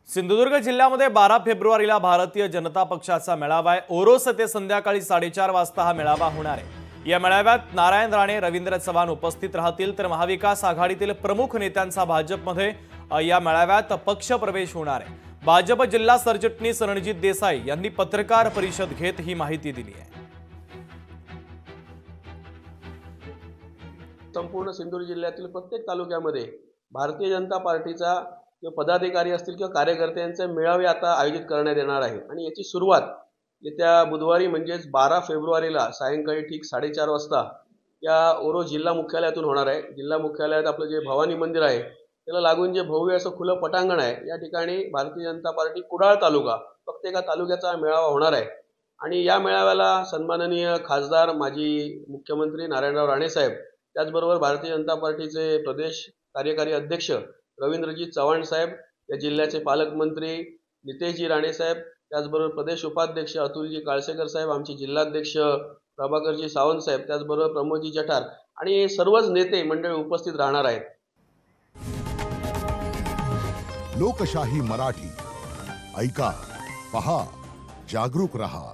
सिंधुदुर्ग जिल्ह्यामध्ये 12 फेब्रुवारीला भारतीय जनता पक्षाचा मेळावा आहे। ओरोस ते संध्याकाळी 4:30 वाजता हा मेळावा होणार आहे। या मेळाव्यात नारायण राणे, रवींद्र चव्हाण उपस्थित राहतील, तर महाविकास आघाडीतील प्रमुख नेत्यांचा भाजपमध्ये या मेळाव्यात पक्ष प्रवेश होणार आहे। भाजप जिल्हा सरचिटणीस रणजित देसाई यांनी पत्रकार परिषद घेत ही माहिती दिली आहे। संपूर्ण सिंधुदुर्ग जिल्ह्यातील प्रत्येक तालुक्यामध्ये भारतीय जनता पार्टीचा किंवा पदाधिकारी असतील किंवा कार्यकर्त्यांचे मेळावे आता आयोजित करण्यात येणार आहे आणि याची सुरुवात येत्या बुधवारी म्हणजेच 12 फेब्रुवारीला सायंकाळी ठीक 4:30 वाजता या ओरोस जिल्हा मुख्यालयातून होणार आहे। जिल्हा मुख्यालयात आपलं जे भवानी मंदिर आहे त्याला लागून जे भव्य असं खुलं पटांगण आहे, या ठिकाणी भारतीय जनता पार्टी कुडाळ तालुका फक्त एका तालुक्याचा मेळावा होणार आहे। आणि या मेळाव्याला सन्माननीय खासदार माजी मुख्यमंत्री नारायणराव राणे साहेब, त्याचबरोबर भारतीय जनता पार्टीचे प्रदेश कार्यकारी अध्यक्ष रवींद्रजी चव्हाण साहेब, या जिल्ह्याचे पालकमंत्री नितेशजी राणे साहेब, त्याचबरोबर प्रदेश उपाध्यक्ष अतुलजी काळसेकर साहेब, आमचे जिल्हाध्यक्ष प्रभाकरजी सावंत साहेब, त्याचबरोबर प्रमोदजी जठार आणि सर्वच नेते मंडळी उपस्थित राहणार आहेत। लोकशाही मराठी ऐका, पहा, जागरूक रहा।